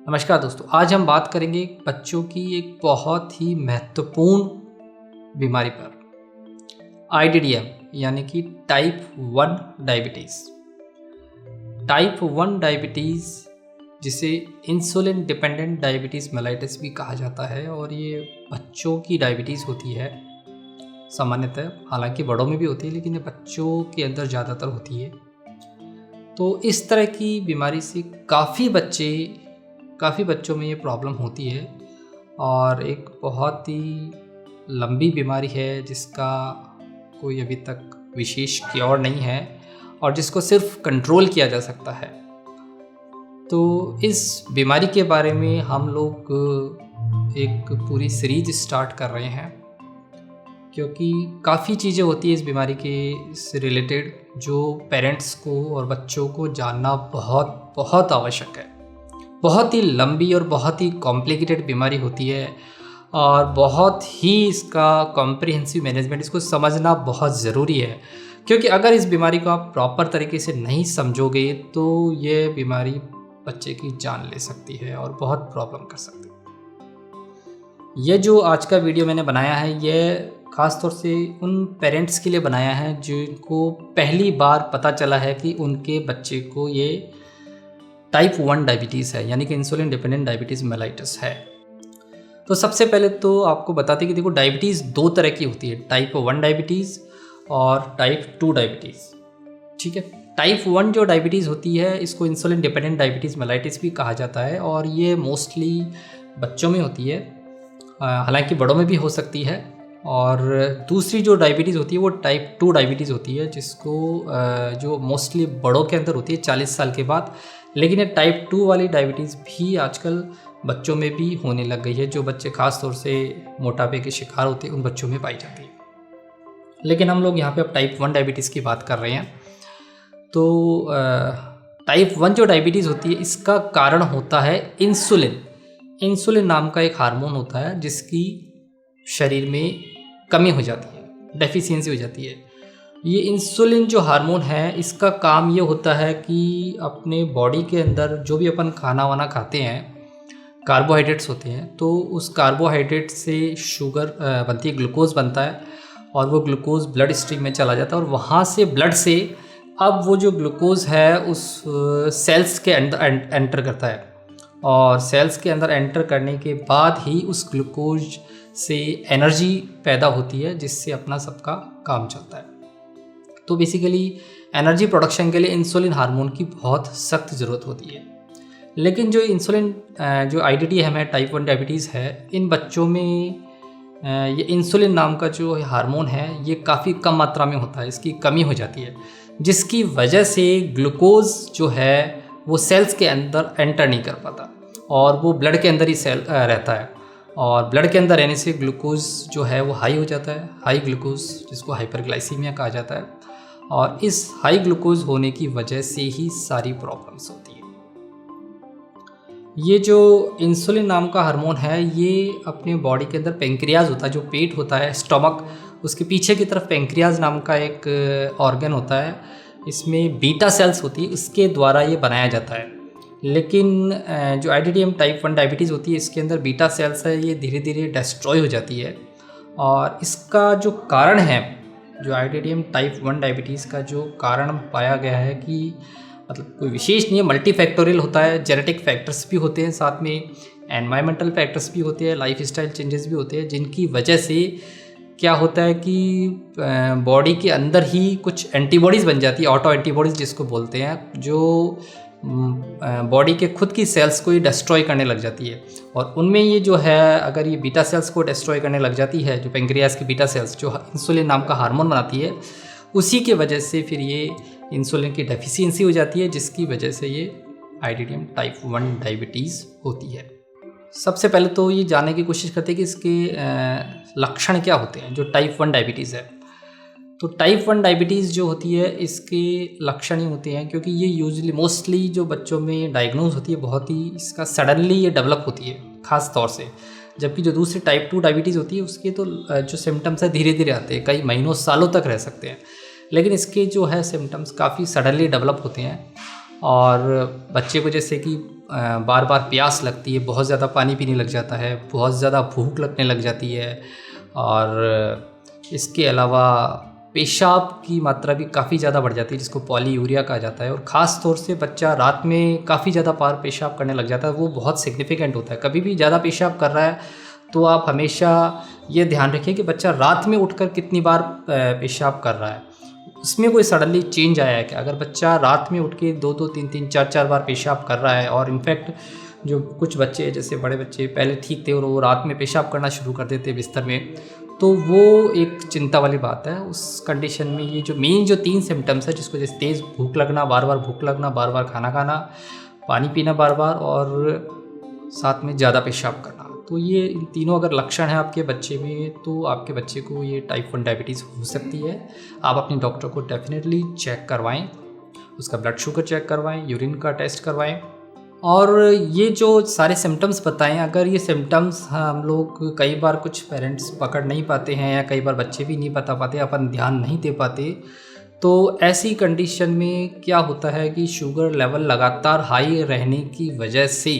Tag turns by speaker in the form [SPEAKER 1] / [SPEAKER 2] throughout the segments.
[SPEAKER 1] नमस्कार दोस्तों, आज हम बात करेंगे बच्चों की एक बहुत ही महत्वपूर्ण बीमारी पर, आईडीडीएम यानी कि टाइप 1 डायबिटीज़। टाइप 1 डायबिटीज़ जिसे इंसुलिन डिपेंडेंट डायबिटीज़ मेलाइटिस भी कहा जाता है और ये बच्चों की डायबिटीज़ होती है सामान्यतः, हालांकि बड़ों में भी होती है लेकिन ये बच्चों के अंदर ज़्यादातर होती है। तो इस तरह की बीमारी से काफ़ी बच्चों में ये प्रॉब्लम होती है और एक बहुत ही लंबी बीमारी है जिसका कोई अभी तक विशेष क्योर नहीं है और जिसको सिर्फ कंट्रोल किया जा सकता है। तो इस बीमारी के बारे में हम लोग एक पूरी सीरीज स्टार्ट कर रहे हैं क्योंकि काफ़ी चीज़ें होती है इस बीमारी के से रिलेटेड जो पेरेंट्स को और बच्चों को जानना बहुत बहुत आवश्यक है। बहुत ही लंबी और बहुत ही कॉम्प्लिकेटेड बीमारी होती है और बहुत ही इसका कॉम्प्रिहेंसिव मैनेजमेंट, इसको समझना बहुत ज़रूरी है क्योंकि अगर इस बीमारी को आप प्रॉपर तरीके से नहीं समझोगे तो ये बीमारी बच्चे की जान ले सकती है और बहुत प्रॉब्लम कर सकती है। ये जो आज का वीडियो मैंने बनाया है ये ख़ास तौर से उन पेरेंट्स के लिए बनाया है जिनको पहली बार पता चला है कि उनके बच्चे को ये टाइप 1 डायबिटीज़ है, यानी कि इंसुलिन डिपेंडेंट डायबिटीज़ मेलाइटिस है। तो सबसे पहले तो आपको बताते कि देखो डायबिटीज़ दो तरह की होती है, टाइप 1 डायबिटीज़ और टाइप 2 डायबिटीज़। ठीक है, टाइप 1 जो डायबिटीज़ होती है इसको इंसुलिन डिपेंडेंट डायबिटीज़ मेलाइटिस भी कहा जाता है और ये मोस्टली बच्चों में होती है, हालांकि बड़ों में भी हो सकती है। और दूसरी जो डायबिटीज़ होती है वो टाइप 2 डायबिटीज़ होती है जिसको जो मोस्टली बड़ों के अंदर होती है 40 साल के बाद, लेकिन ये टाइप 2 वाली डायबिटीज़ भी आजकल बच्चों में भी होने लग गई है। जो बच्चे ख़ास तौर से मोटापे के शिकार होते हैं उन बच्चों में पाई जाती है, लेकिन हम लोग यहाँ पे अब टाइप 1 डायबिटीज़ की बात कर रहे हैं। तो टाइप 1 जो डायबिटीज़ होती है इसका कारण होता है इंसुलिन नाम का एक हार्मोन होता है जिसकी शरीर में कमी हो जाती है, डेफिशिएंसी हो जाती है। ये इंसुलिन जो हार्मोन है इसका काम ये होता है कि अपने बॉडी के अंदर जो भी अपन खाना वाना खाते हैं, कार्बोहाइड्रेट्स होते हैं, तो उस कार्बोहाइड्रेट से शुगर बनती है, ग्लूकोज बनता है और वो ग्लूकोज ब्लड स्ट्रीम में चला जाता है और वहाँ से ब्लड से अब वो जो ग्लूकोज है उस सेल्स के अंदर एंटर करता है और सेल्स के अंदर एंटर करने के बाद ही उस ग्लूकोज से एनर्जी पैदा होती है जिससे अपना सबका काम चलता है। तो बेसिकली एनर्जी प्रोडक्शन के लिए इंसुलिन हार्मोन की बहुत सख्त ज़रूरत होती है। लेकिन जो इंसुलिन जो आईडीडीएम है, टाइप 1 डायबिटीज़ है, इन बच्चों में ये इंसुलिन नाम का जो हार्मोन है ये काफ़ी कम मात्रा में होता है, इसकी कमी हो जाती है जिसकी वजह से ग्लूकोज जो है वो सेल्स के अंदर एंटर नहीं कर पाता और वो ब्लड के अंदर ही सेल रहता है और ब्लड के अंदर रहने से ग्लूकोज जो है वो हाई हो जाता है, हाई ग्लूकोज जिसको हाइपरग्लाइसीमिया कहा जाता है और इस हाई ग्लूकोज होने की वजह से ही सारी प्रॉब्लम्स होती है। ये जो इंसुलिन नाम का हार्मोन है ये अपने बॉडी के अंदर पेंक्रियाज होता है, जो पेट होता है, स्टमक, उसके पीछे की तरफ पेंक्रियाज नाम का एक ऑर्गन होता है, इसमें बीटा सेल्स होती है, इसके द्वारा ये बनाया जाता है। लेकिन जो आईडीडीएम टाइप 1 डायबिटीज़ होती है इसके अंदर बीटा सेल्स है ये धीरे धीरे डिस्ट्रॉय हो जाती है और इसका जो कारण है, जो आईडीडीएम टाइप 1 डायबिटीज़ का जो कारण पाया गया है कि मतलब कोई विशेष नहीं है, मल्टीफैक्टोरियल होता है, जेनेटिक फैक्टर्स भी होते हैं, साथ में एनवायरमेंटल फैक्टर्स भी होते हैं, लाइफ स्टाइल चेंजेस भी होते हैं, जिनकी वजह से क्या होता है कि बॉडी के अंदर ही कुछ एंटीबॉडीज़ बन जाती है, ऑटो एंटीबॉडीज़ जिसको बोलते हैं, जो बॉडी के खुद की सेल्स को ही डिस्ट्रॉय करने लग जाती है। और उनमें ये जो है अगर ये बीटा सेल्स को डिस्ट्रॉय करने लग जाती है, जो पेंक्रियाज की बीटा सेल्स जो इंसुलिन नाम का हार्मोन बनाती है, उसी के वजह से फिर ये इंसुलिन की डेफिशिएंसी हो जाती है जिसकी वजह से ये आईडीडीएम टाइप 1 डायबिटीज़ होती है। सबसे पहले तो ये जानने की कोशिश करते हैं कि इसके लक्षण क्या होते हैं जो टाइप 1 डायबिटीज़ है। तो टाइप 1 डायबिटीज़ जो होती है इसके लक्षण ही होते हैं, क्योंकि ये यूजुअली मोस्टली जो बच्चों में डायग्नोज होती है बहुत ही इसका सडनली ये डेवलप होती है ख़ास तौर से, जबकि जो दूसरी टाइप 2 डायबिटीज़ होती है उसके तो जो सिम्टम्स है धीरे धीरे आते हैं, कई महीनों सालों तक रह सकते हैं, लेकिन इसके जो है सिम्टम्स काफ़ी सडनली डेवलप होते हैं और बच्चे को जैसे कि बार बार प्यास लगती है, बहुत ज़्यादा पानी पीने लग जाता है, बहुत ज़्यादा भूख लगने लग जाती है, और इसके अलावा पेशाब की मात्रा भी काफ़ी ज़्यादा बढ़ जाती है जिसको पॉलीयूरिया कहा जाता है। और ख़ास तौर से बच्चा रात में काफ़ी ज़्यादा बार पेशाब करने लग जाता है, वो बहुत सिग्निफिकेंट होता है। कभी भी ज़्यादा पेशाब कर रहा है तो आप हमेशा ये ध्यान रखिए कि बच्चा रात में उठकर कितनी बार पेशाब कर रहा है, उसमें कोई सडनली चेंज आया है क्या। अगर बच्चा रात में उठ के 2-2, 3-3, 4-4 बार पेशाब कर रहा है, और इनफैक्ट जो कुछ बच्चे जैसे बड़े बच्चे पहले ठीक थे और वो रात में पेशाब करना शुरू कर देते बिस्तर में, तो वो एक चिंता वाली बात है। उस कंडीशन में ये जो मेन जो 3 सिम्टम्स है, जिसको जैसे तेज़ भूख लगना, बार बार भूख लगना, बार बार खाना खाना, पानी पीना बार बार, और साथ में ज़्यादा पेशाब करना, तो ये इन तीनों अगर लक्षण हैं आपके बच्चे में, तो आपके बच्चे को ये टाइप 1 डायबिटीज़ हो सकती है। आप अपने डॉक्टर को डेफिनेटली चेक करवाएं, उसका ब्लड शुगर चेक करवाएं, यूरिन का टेस्ट करवाएं। और ये जो सारे सिम्टम्स बताएं, अगर ये सिम्टम्स हम लोग कई बार कुछ पेरेंट्स पकड़ नहीं पाते हैं, या कई बार बच्चे भी नहीं बता पाते, अपन ध्यान नहीं दे पाते, तो ऐसी कंडीशन में क्या होता है कि शुगर लेवल लगातार हाई रहने की वजह से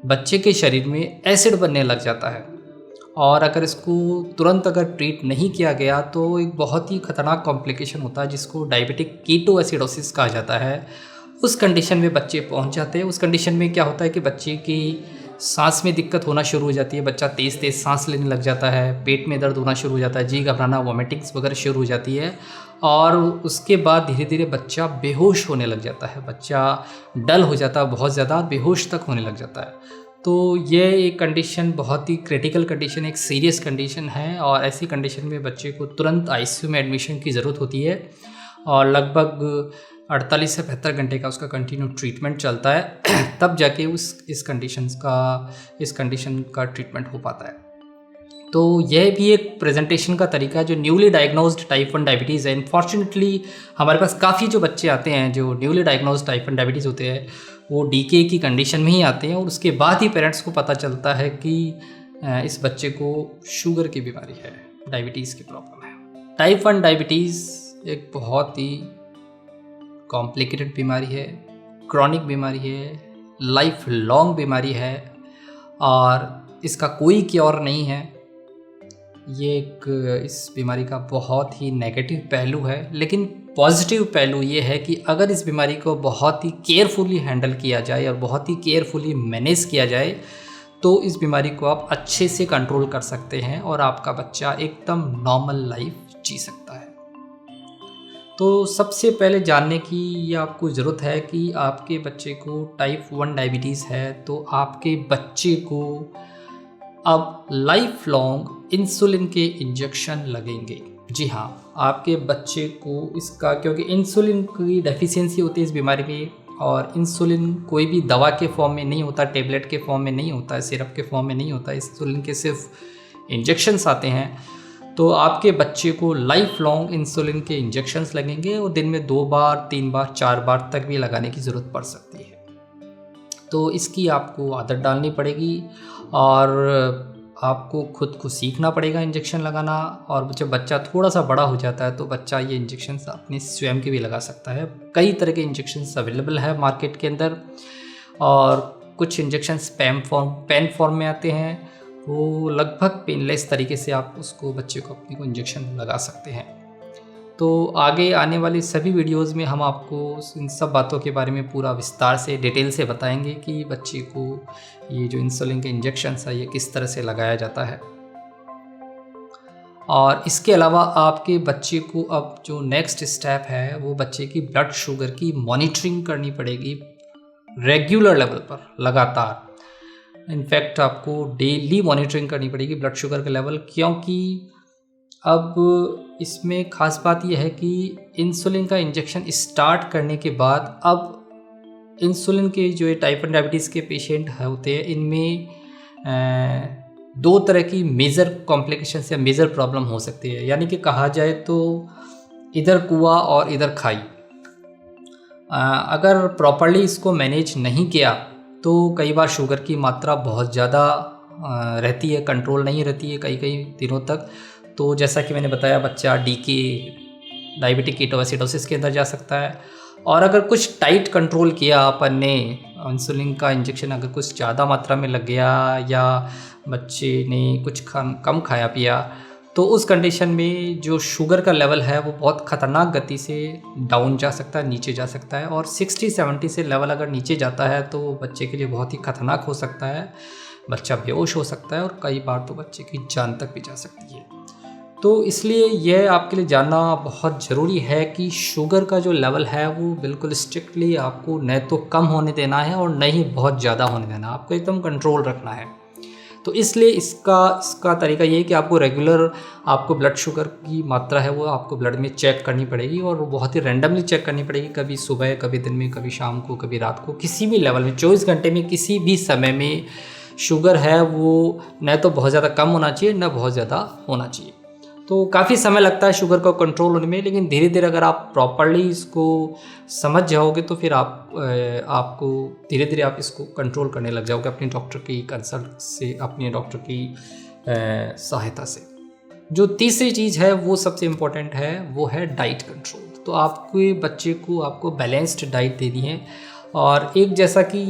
[SPEAKER 1] बच्चे के शरीर में एसिड बनने लग जाता है, और अगर इसको तुरंत अगर ट्रीट नहीं किया गया तो एक बहुत ही ख़तरनाक कॉम्प्लिकेशन होता है जिसको डायबिटिक कीटोएसिडोसिस कहा जाता है। उस कंडीशन में बच्चे पहुंच जाते हैं। उस कंडीशन में क्या होता है कि बच्चे की सांस में दिक्कत होना शुरू हो जाती है, बच्चा तेज़ तेज़ सांस लेने लग जाता है, पेट में दर्द होना शुरू हो जाता है, जी घबराना, वॉमिटिंग्स वगैरह शुरू हो जाती है, और उसके बाद धीरे धीरे बच्चा बेहोश होने लग जाता है, बच्चा डल हो जाता है, बहुत ज़्यादा बेहोश तक होने लग जाता है। तो ये एक कंडीशन बहुत ही क्रिटिकल कंडीशन, एक सीरियस कंडीशन है, और ऐसी कंडीशन में बच्चे को तुरंत आईसीयू में एडमिशन की ज़रूरत होती है, और लगभग 48 से 72 घंटे का उसका कंटिन्यू ट्रीटमेंट चलता है तब जाके इस कंडीशन का ट्रीटमेंट हो पाता है। तो यह भी एक प्रेजेंटेशन का तरीका है जो न्यूली डायग्नोज्ड टाइप 1 डायबिटीज़ है। अनफॉर्चुनेटली हमारे पास काफ़ी जो बच्चे आते हैं जो न्यूली डायग्नोज्ड टाइप 1 डायबिटीज़ होते हैं, वो डीके की कंडीशन में ही आते हैं, और उसके बाद ही पेरेंट्स को पता चलता है कि इस बच्चे को शुगर की बीमारी है, डायबिटीज़ की प्रॉब्लम है। टाइप 1 डायबिटीज़ एक बहुत ही कॉम्प्लिकेटेड बीमारी है, क्रॉनिक बीमारी है, लाइफ लॉन्ग बीमारी है, और इसका कोई क्योर नहीं है। ये एक इस बीमारी का बहुत ही नेगेटिव पहलू है, लेकिन पॉजिटिव पहलू ये है कि अगर इस बीमारी को बहुत ही केयरफुली हैंडल किया जाए और बहुत ही केयरफुली मैनेज किया जाए, तो इस बीमारी को आप अच्छे से कंट्रोल कर सकते हैं और आपका बच्चा एकदम नॉर्मल लाइफ जी सकता है। तो सबसे पहले जानने की ये आपको ज़रूरत है कि आपके बच्चे को टाइप 1 डायबिटीज़ है, तो आपके बच्चे को अब लाइफ लॉन्ग इंसुलिन के इंजेक्शन लगेंगे। जी हाँ, आपके बच्चे को इसका, क्योंकि इंसुलिन की डेफिशिएंसी होती है इस बीमारी में, और इंसुलिन कोई भी दवा के फॉर्म में नहीं होता, टेबलेट के फॉर्म में नहीं होता है, सिरप के फॉर्म में नहीं होता, इंसुलिन के सिर्फ इंजेक्शन्स आते हैं। तो आपके बच्चे को लाइफ लॉन्ग इंसुलिन के इंजेक्शन्स लगेंगे, और दिन में 2 बार, 3 बार, 4 बार तक भी लगाने की ज़रूरत पड़ सकती है। तो इसकी आपको आदत डालनी पड़ेगी, और आपको खुद को सीखना पड़ेगा इंजेक्शन लगाना। और जब बच्चा थोड़ा सा बड़ा हो जाता है तो बच्चा ये इंजेक्शन्स अपने स्वयं के भी लगा सकता है। कई तरह के इंजेक्शन्स अवेलेबल है मार्केट के अंदर, और कुछ इंजेक्शन्स पेन फॉर्म में आते हैं, वो लगभग पेनलेस तरीके से आप उसको, बच्चे को, अपने को इंजेक्शन लगा सकते हैं। तो आगे आने वाली सभी वीडियोस में हम आपको इन सब बातों के बारे में पूरा विस्तार से, डिटेल से बताएंगे कि बच्चे को ये जो इंसुलिन के इंजेक्शन्स है ये किस तरह से लगाया जाता है। और इसके अलावा आपके बच्चे को अब जो नेक्स्ट स्टेप है वो बच्चे की ब्लड शुगर की मॉनिटरिंग करनी पड़ेगी रेगुलर लेवल पर, लगातार। इनफैक्ट आपको डेली मॉनिटरिंग करनी पड़ेगी ब्लड शुगर का लेवल, क्योंकि अब इसमें ख़ास बात यह है कि इंसुलिन का इंजेक्शन स्टार्ट करने के बाद अब इंसुलिन के जो ये टाइप 1 डायबिटीज़ के पेशेंट होते हैं, इनमें 2 तरह की मेजर कॉम्प्लिकेशंस या मेजर प्रॉब्लम हो सकती है। यानी कि कहा जाए तो इधर कुआं और इधर खाई। अगर प्रॉपरली इसको मैनेज नहीं किया तो कई बार शुगर की मात्रा बहुत ज़्यादा रहती है, कंट्रोल नहीं रहती है कई दिनों तक। तो जैसा कि मैंने बताया, बच्चा डीके, डायबिटिक कीटोएसिडोसिस के अंदर जा सकता है, और अगर कुछ टाइट कंट्रोल किया अपन ने, इंसुलिन का इंजेक्शन अगर कुछ ज़्यादा मात्रा में लग गया या बच्चे ने कुछ कम खाया पिया, तो उस कंडीशन में जो शुगर का लेवल है वो बहुत ख़तरनाक गति से डाउन जा सकता है, नीचे जा सकता है। और 60-70 से लेवल अगर नीचे जाता है तो बच्चे के लिए बहुत ही ख़तरनाक हो सकता है, बच्चा बेहोश हो सकता है और कई बार तो बच्चे की जान तक भी जा सकती है। तो इसलिए यह आपके लिए जानना बहुत ज़रूरी है कि शुगर का जो लेवल है वो बिल्कुल स्ट्रिक्टली आपको न तो कम होने देना है और न ही बहुत ज़्यादा होने देना, आपको एकदम कंट्रोल रखना है। तो इसलिए इसका तरीका ये है कि आपको रेगुलर आपको ब्लड शुगर की मात्रा है वो आपको ब्लड में चेक करनी पड़ेगी, और वो बहुत ही रैंडमली चेक करनी पड़ेगी, कभी सुबह, कभी दिन में, कभी शाम को, कभी रात को, किसी भी लेवल में 24 घंटे में किसी भी समय में शुगर है वो न तो बहुत ज़्यादा कम होना चाहिए न बहुत ज़्यादा होना चाहिए। तो काफ़ी समय लगता है शुगर को कंट्रोल होने में, लेकिन धीरे धीरे अगर आप प्रॉपर्ली इसको समझ जाओगे तो फिर आपको धीरे धीरे आप इसको कंट्रोल करने लग जाओगे अपने डॉक्टर की कंसल्ट से, अपने डॉक्टर की सहायता से। जो तीसरी चीज़ है वो सबसे इम्पोर्टेंट है, वो है डाइट कंट्रोल। तो आपके बच्चे को आपको बैलेंस्ड डाइट देनी है। और एक जैसा कि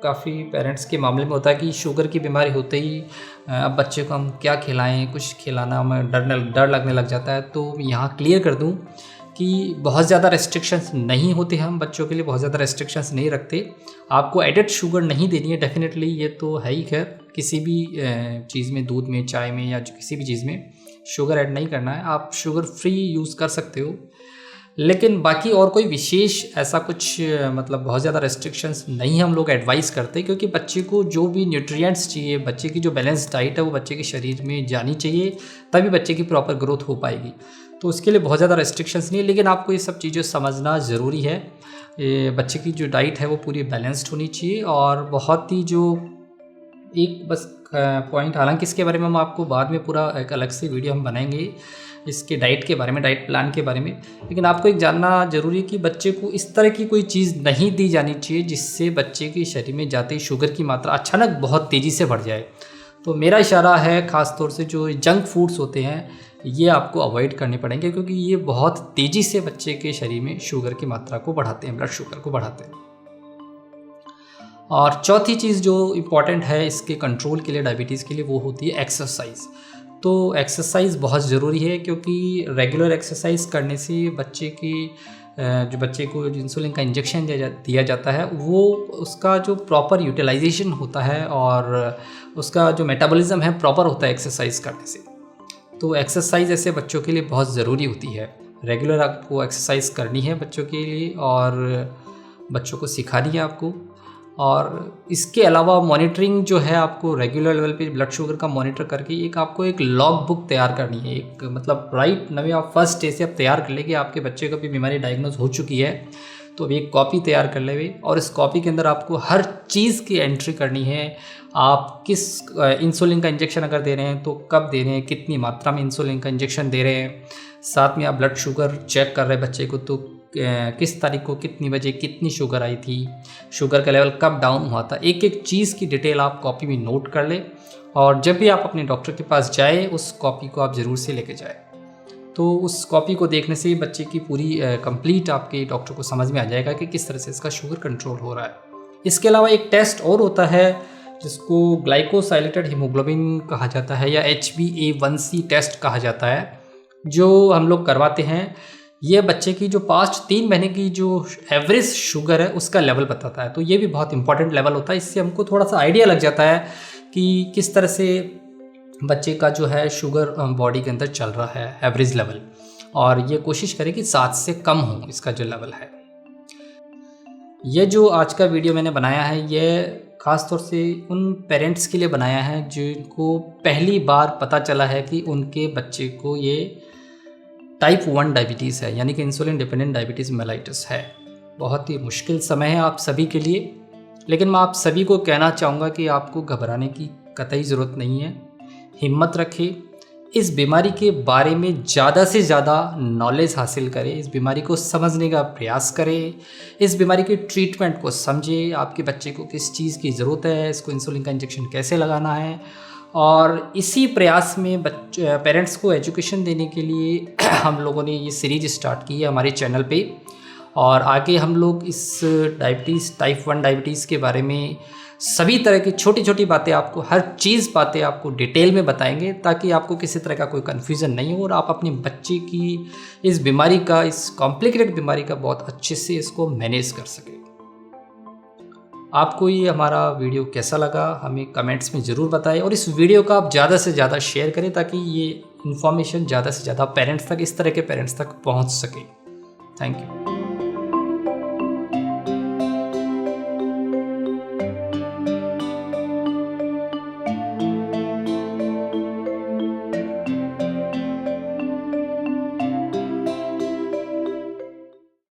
[SPEAKER 1] काफ़ी पेरेंट्स के मामले में होता है कि शुगर की बीमारी होते ही अब बच्चे को हम क्या खिलाएं, कुछ खिलाना हमें डर लगने लग जाता है। तो यहाँ क्लियर कर दूं कि बहुत ज़्यादा रेस्ट्रिक्शंस नहीं होते, हम बच्चों के लिए बहुत ज़्यादा रेस्ट्रिक्शंस नहीं रखते। आपको एडेड शुगर नहीं देनी है डेफिनेटली, ये तो है ही। खैर किसी भी चीज़ में, दूध में, चाय में या किसी भी चीज़ में शुगर ऐड नहीं करना है, आप शुगर फ्री यूज़ कर सकते हो। लेकिन बाकी और कोई विशेष ऐसा कुछ मतलब बहुत ज़्यादा रेस्ट्रिक्शंस नहीं हम लोग एडवाइस करते, क्योंकि बच्चे को जो भी न्यूट्रिएंट्स चाहिए, बच्चे की जो बैलेंस डाइट है वो बच्चे के शरीर में जानी चाहिए, तभी बच्चे की प्रॉपर ग्रोथ हो पाएगी। तो उसके लिए बहुत ज़्यादा रेस्ट्रिक्शंस नहीं है, लेकिन आपको ये सब चीज़ें समझना ज़रूरी है। बच्चे की जो डाइट है वो पूरी बैलेंस्ड होनी चाहिए। और बहुत ही जो एक बस पॉइंट, हालांकि इसके बारे में हम आपको बाद में पूरा एक अलग से वीडियो हम बनाएंगे इसके डाइट के बारे में, डाइट प्लान के बारे में। लेकिन आपको एक जानना ज़रूरी है कि बच्चे को इस तरह की कोई चीज़ नहीं दी जानी चाहिए जिससे बच्चे के शरीर में जाते ही शुगर की मात्रा अचानक बहुत तेज़ी से बढ़ जाए। तो मेरा इशारा है ख़ास तौर से जो जंक फूड्स होते हैं ये आपको अवॉइड करने पड़ेंगे, क्योंकि ये बहुत तेज़ी से बच्चे के शरीर में शुगर की मात्रा को बढ़ाते हैं, ब्लड शुगर को बढ़ाते हैं। और चौथी चीज़ जो इम्पॉर्टेंट है इसके कंट्रोल के लिए, डायबिटीज़ के लिए, वो होती है एक्सरसाइज। तो एक्सरसाइज बहुत ज़रूरी है, क्योंकि रेगुलर एक्सरसाइज करने से बच्चे को इंसुलिन का इंजेक्शन दिया जाता है वो उसका जो प्रॉपर यूटिलाइजेशन होता है और उसका जो मेटाबॉलिज्म है प्रॉपर होता है एक्सरसाइज करने से। तो एक्सरसाइज ऐसे बच्चों के लिए बहुत ज़रूरी होती है। रेगुलर आपको एक्सरसाइज करनी है बच्चों के लिए और बच्चों को सिखानी है आपको। और इसके अलावा मॉनिटरिंग जो है, आपको रेगुलर लेवल पे ब्लड शुगर का मॉनिटर करके आपको एक लॉग बुक तैयार करनी है। एक मतलब राइट नवे आप फर्स्ट डे से आप तैयार कर ले कि आपके बच्चे को भी बीमारी डायग्नोज हो चुकी है, तो अभी एक कॉपी तैयार कर ले और इस कॉपी के अंदर आपको हर चीज़ की एंट्री करनी है। आप किस इंसुलिन का इंजेक्शन अगर दे रहे हैं तो कब दे रहे हैं, कितनी मात्रा में इंसुलिन का इंजेक्शन दे रहे हैं, साथ में आप ब्लड शुगर चेक कर रहे हैं बच्चे को तो किस तारीख को कितनी बजे कितनी शुगर आई थी, शुगर का लेवल कब डाउन हुआ था। एक एक चीज़ की डिटेल आप कॉपी में नोट कर लें और जब भी आप अपने डॉक्टर के पास जाए उस कॉपी को आप ज़रूर से लेके जाए। तो उस कॉपी को देखने से बच्चे की पूरी कंप्लीट आपके डॉक्टर को समझ में आ जाएगा कि किस तरह से इसका शुगर कंट्रोल हो रहा है। इसके अलावा एक टेस्ट और होता है जिसको ग्लाइकोसाइलेटेड हीमोग्लोबिन कहा जाता है या HbA1c टेस्ट कहा जाता है, जो हम लोग करवाते हैं। ये बच्चे की जो पास्ट 3 महीने की जो एवरेज शुगर है उसका लेवल बताता है। तो ये भी बहुत इंपॉर्टेंट लेवल होता है। इससे हमको थोड़ा सा आइडिया लग जाता है कि किस तरह से बच्चे का जो है शुगर बॉडी के अंदर चल रहा है एवरेज लेवल, और ये कोशिश करें कि 7 से कम हो इसका जो लेवल है। ये जो आज का वीडियो मैंने बनाया है ये ख़ास तौर से उन पेरेंट्स के लिए बनाया है जिनको पहली बार पता चला है कि उनके बच्चे को ये टाइप 1 डायबिटीज़ है, यानी कि इंसुलिन डिपेंडेंट डायबिटीज़ मेलाइटिस है। बहुत ही मुश्किल समय है आप सभी के लिए, लेकिन मैं आप सभी को कहना चाहूँगा कि आपको घबराने की कतई ज़रूरत नहीं है। हिम्मत रखें, इस बीमारी के बारे में ज़्यादा से ज़्यादा नॉलेज हासिल करें, इस बीमारी को समझने का प्रयास करें, इस बीमारी के ट्रीटमेंट को समझें, आपके बच्चे को किस चीज़ की ज़रूरत है, इसको इंसुलिन का इंजेक्शन कैसे लगाना है। और इसी प्रयास में पेरेंट्स को एजुकेशन देने के लिए हम लोगों ने ये सीरीज स्टार्ट की है हमारे चैनल पे, और आगे हम लोग इस डायबिटीज़, टाइप 1 डायबिटीज़ के बारे में सभी तरह की छोटी छोटी बातें, आपको हर चीज़ बातें आपको डिटेल में बताएंगे, ताकि आपको किसी तरह का कोई कन्फ्यूज़न नहीं हो और आप अपने बच्चे की इस बीमारी का, इस कॉम्प्लिकेटेड बीमारी का बहुत अच्छे से इसको मैनेज कर सकें। आपको ये हमारा वीडियो कैसा लगा हमें कमेंट्स में ज़रूर बताएं, और इस वीडियो का आप ज़्यादा से ज़्यादा शेयर करें, ताकि ये इन्फॉर्मेशन ज़्यादा से ज़्यादा पेरेंट्स तक, इस तरह के पेरेंट्स तक पहुंच सके। Thank you.